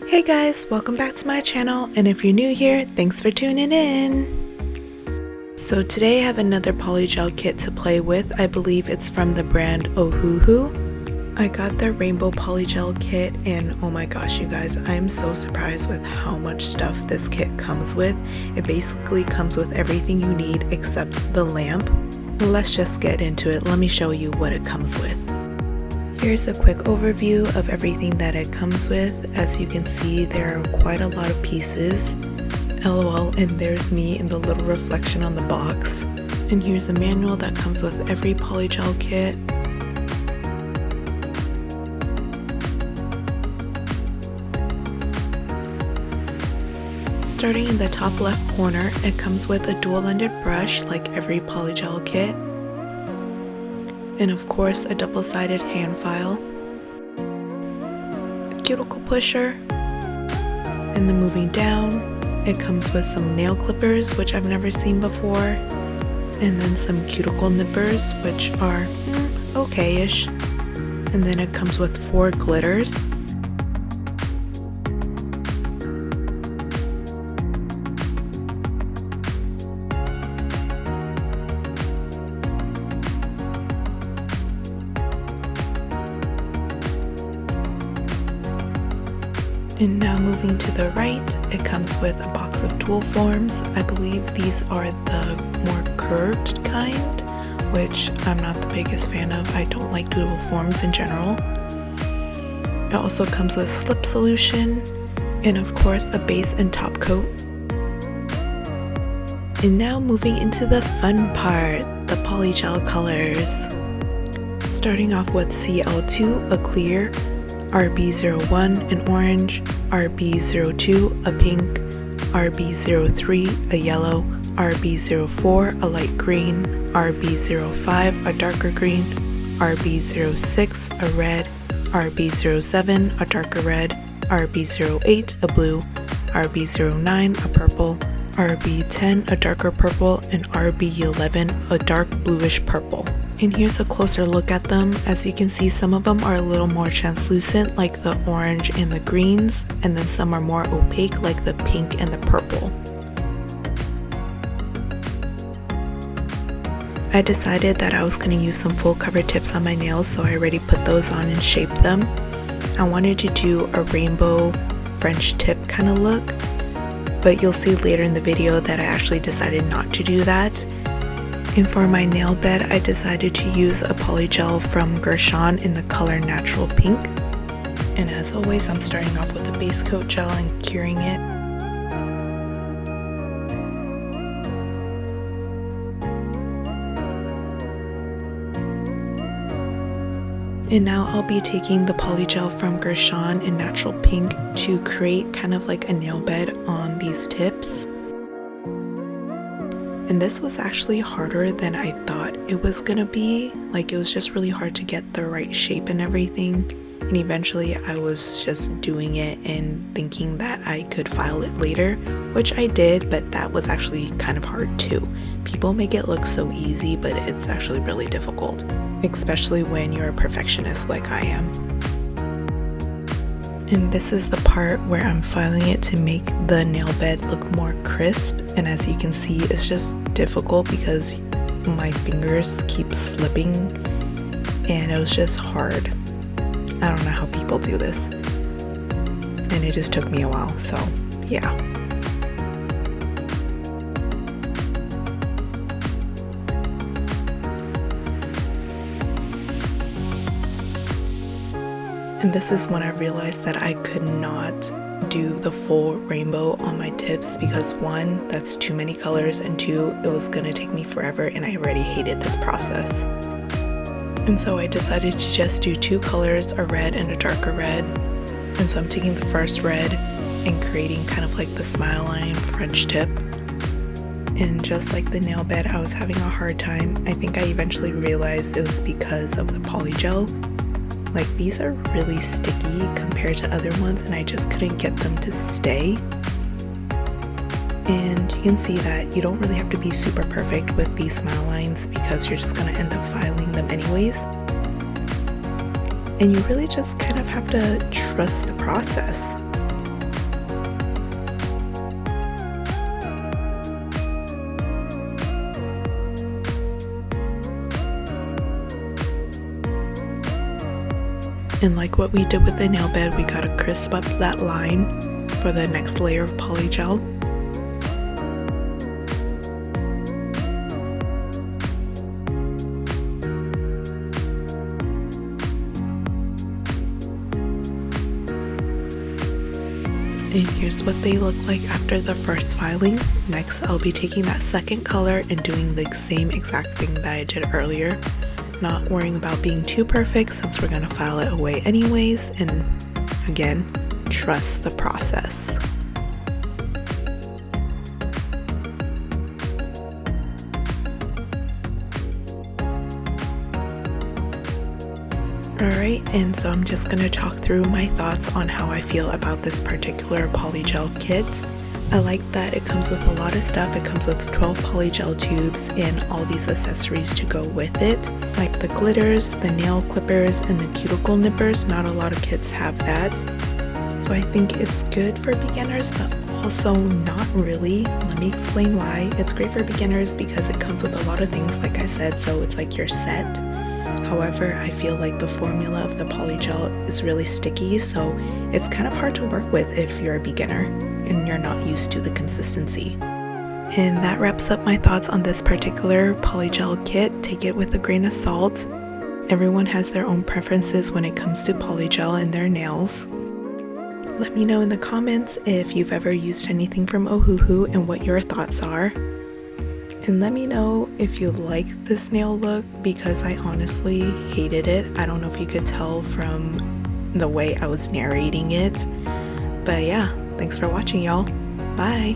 Hey guys, welcome back to my channel, and if you're new here, thanks for tuning in. So today I have another polygel kit to play with. I believe it's from the brand Ohuhu. I got the rainbow polygel kit and oh my gosh you guys, I'm so surprised with how much stuff this kit comes with. It basically comes with everything you need except the lamp. Let's just get into it. Let me show you what it comes with. Here's a quick overview of everything that it comes with. As you can see, there are quite a lot of pieces. LOL, and there's me in the little reflection on the box. And here's a manual that comes with every polygel kit. Starting in the top left corner, it comes with a dual-ended brush like every polygel kit. And of course a double-sided hand file, a cuticle pusher, and then moving down it comes with some nail clippers, which I've never seen before, and then some cuticle nippers, which are okay-ish, and then it comes with 4 glitters. And now moving to the right, it comes with a box of dual forms. I believe these are the more curved kind, which I'm not the biggest fan of. I don't like dual forms in general. It also comes with slip solution and of course a base and top coat. And now moving into the fun part, the polygel colors. Starting off with CL2, a clear, RB01 an orange, RB02 a pink, RB03 a yellow, RB04 a light green, RB05 a darker green, RB06 a red, RB07 a darker red, RB08 a blue, RB09 a purple, RB10 a darker purple, and RB11 a dark bluish purple. And here's a closer look at them. As you can see, some of them are a little more translucent like the orange and the greens, and then some are more opaque like the pink and the purple. I decided that I was going to use some full cover tips on my nails, so I already put those on and shaped them. I wanted to do a rainbow French tip kind of look, but you'll see later in the video that I actually decided not to do that. And for my nail bed, I decided to use a polygel from Gershion in the color Natural Pink. And as always, I'm starting off with a base coat gel and curing it. And now I'll be taking the polygel from Gershion in Natural Pink to create kind of like a nail bed on these tips. And this was actually harder than I thought it was gonna be. Like, it was just really hard to get the right shape and everything. And eventually I was just doing it and thinking that I could file it later, which I did, but that was actually kind of hard too. People make it look so easy, but it's actually really difficult, especially when you're a perfectionist like I am. And this is the part where I'm filing it to make the nail bed look more crisp, and as you can see, it's just difficult because my fingers keep slipping and it was just hard. I don't know how people do this, and it just took me a while, so yeah. And this is when I realized that I could not do the full rainbow on my tips because 1, that's too many colors, and 2, it was gonna take me forever and I already hated this process. And so I decided to just do 2 colors, a red and a darker red. And so I'm taking the first red and creating kind of like the smile line French tip. And just like the nail bed, I was having a hard time. I think I eventually realized it was because of the polygel. Like, these are really sticky compared to other ones and I just couldn't get them to stay. And you can see that you don't really have to be super perfect with these smile lines because you're just going to end up filing them anyways. And you really just kind of have to trust the process. And like what we did with the nail bed, we gotta crisp up that line for the next layer of polygel. And here's what they look like after the first filing. Next, I'll be taking that second color and doing the same exact thing that I did earlier. Not worrying about being too perfect since we're gonna file it away anyways, and again, trust the process. Alright, and so I'm just going to talk through my thoughts on how I feel about this particular polygel kit. I like that it comes with a lot of stuff. It comes with 12 polygel tubes and all these accessories to go with it, like the glitters, the nail clippers, and the cuticle nippers. Not a lot of kits have that. So I think it's good for beginners, but also not really. Let me explain why. It's great for beginners because it comes with a lot of things, like I said, so it's like you're set. However, I feel like the formula of the polygel is really sticky, so it's kind of hard to work with if you're a beginner and you're not used to the consistency. And that wraps up my thoughts on this particular polygel kit. Take it with a grain of salt. Everyone has their own preferences when it comes to polygel and their nails. Let me know in the comments if you've ever used anything from Ohuhu and what your thoughts are. And let me know if you like this nail look, because I honestly hated it. I don't know if you could tell from the way I was narrating it. But yeah, thanks for watching, y'all. Bye!